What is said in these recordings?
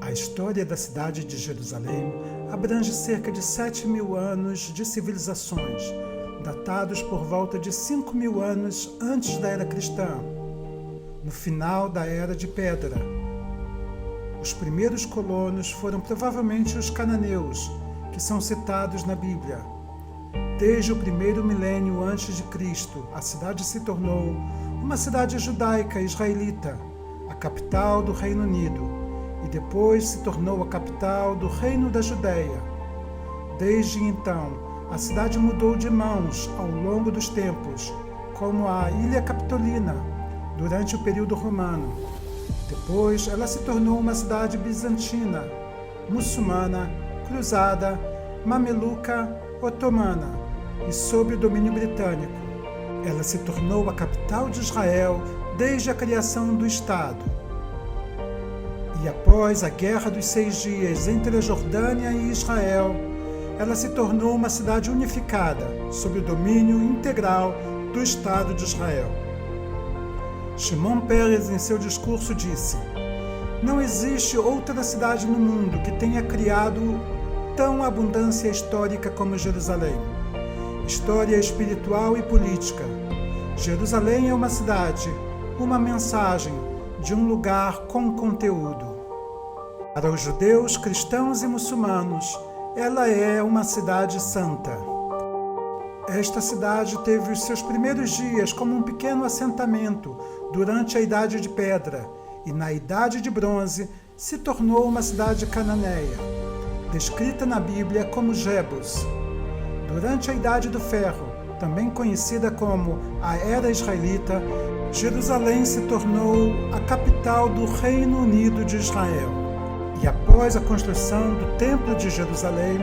A história da cidade de Jerusalém abrange cerca de 7.000 anos de civilizações, datados por volta de 5.000 anos antes da era cristã, no final da Era de Pedra. Os primeiros colonos foram provavelmente os cananeus, que são citados na Bíblia. Desde o primeiro milênio antes de Cristo, a cidade se tornou uma cidade judaica israelita, a capital do Reino Unido, e depois se tornou a capital do Reino da Judéia. Desde então, a cidade mudou de mãos ao longo dos tempos, como a Ilha Capitolina, durante o período romano. Depois, ela se tornou uma cidade bizantina, muçulmana, cruzada, mameluca, otomana e sob o domínio britânico. Ela se tornou a capital de Israel desde a criação do Estado. E após a Guerra dos 6 Dias entre a Jordânia e Israel, ela se tornou uma cidade unificada, sob o domínio integral do Estado de Israel. Shimon Peres, em seu discurso, disse: "Não existe outra cidade no mundo que tenha criado tão abundância histórica como Jerusalém. História espiritual e política. Jerusalém é uma cidade, uma mensagem de um lugar com conteúdo. Para os judeus, cristãos e muçulmanos, ela é uma cidade santa." Esta cidade teve os seus primeiros dias como um pequeno assentamento durante a Idade de Pedra e, na Idade de Bronze, se tornou uma cidade cananeia, descrita na Bíblia como Jebus. Durante a Idade do Ferro, também conhecida como a Era Israelita, Jerusalém se tornou a capital do Reino Unido de Israel. E após a construção do Templo de Jerusalém,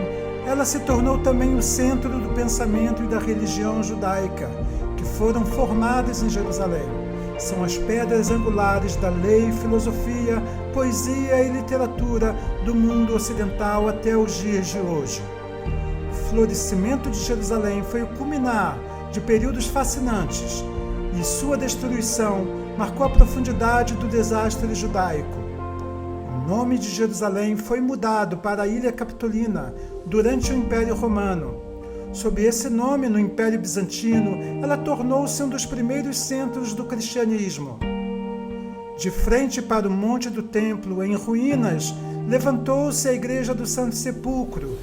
ela se tornou também o centro do pensamento e da religião judaica, que foram formadas em Jerusalém. São as pedras angulares da lei, filosofia, poesia e literatura do mundo ocidental até os dias de hoje. O florescimento de Jerusalém foi o culminar de períodos fascinantes, e sua destruição marcou a profundidade do desastre judaico. O nome de Jerusalém foi mudado para a Ilha Capitolina durante o Império Romano. Sob esse nome, no Império Bizantino, ela tornou-se um dos primeiros centros do cristianismo. De frente para o Monte do Templo, em ruínas, levantou-se a Igreja do Santo Sepulcro,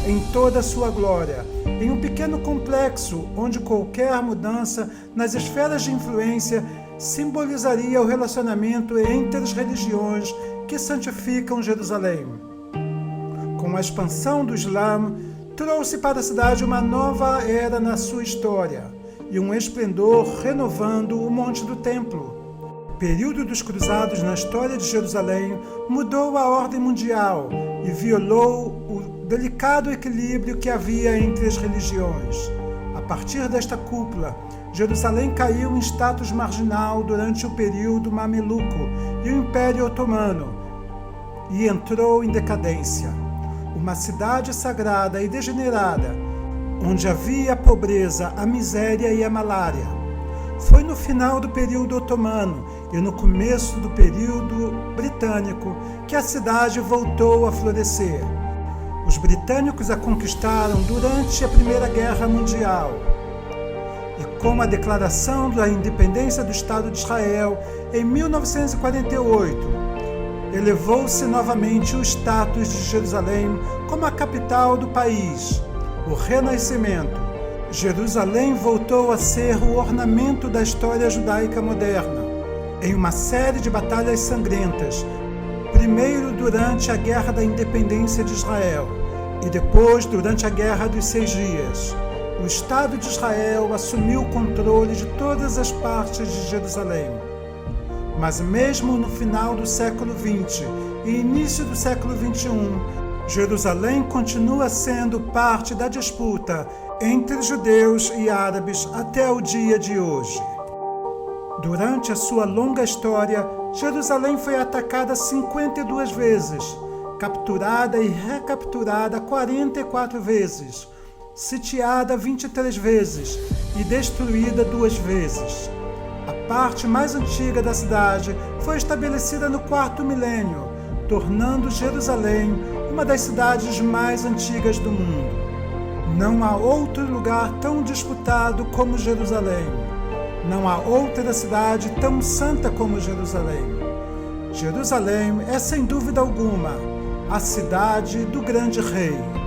em toda a sua glória, em um pequeno complexo onde qualquer mudança nas esferas de influência simbolizaria o relacionamento entre as religiões que santificam Jerusalém. Com a expansão do Islã, trouxe para a cidade uma nova era na sua história e um esplendor renovando o Monte do Templo. O período dos cruzados na história de Jerusalém mudou a ordem mundial e violou o delicado equilíbrio que havia entre as religiões. A partir desta cúpula, Jerusalém caiu em status marginal durante o período mameluco e o Império Otomano e entrou em decadência. Uma cidade sagrada e degenerada, onde havia a pobreza, a miséria e a malária. Foi no final do período otomano e no começo do período britânico que a cidade voltou a florescer. Os britânicos a conquistaram durante a Primeira Guerra Mundial. E com a declaração da independência do Estado de Israel em 1948, elevou-se novamente o status de Jerusalém como a capital do país. O Renascimento. Jerusalém voltou a ser o ornamento da história judaica moderna, em uma série de batalhas sangrentas, primeiro durante a Guerra da Independência de Israel e depois durante a Guerra dos 6 Dias. O Estado de Israel assumiu o controle de todas as partes de Jerusalém. Mas mesmo no final do século XX e início do século XXI, Jerusalém continua sendo parte da disputa entre judeus e árabes até o dia de hoje. Durante a sua longa história, Jerusalém foi atacada 52 vezes, capturada e recapturada 44 vezes, sitiada 23 vezes e destruída 2 vezes. A parte mais antiga da cidade foi estabelecida no 4º milênio, tornando Jerusalém uma das cidades mais antigas do mundo. Não há outro lugar tão disputado como Jerusalém. Não há outra cidade tão santa como Jerusalém. Jerusalém é, sem dúvida alguma, a cidade do grande rei.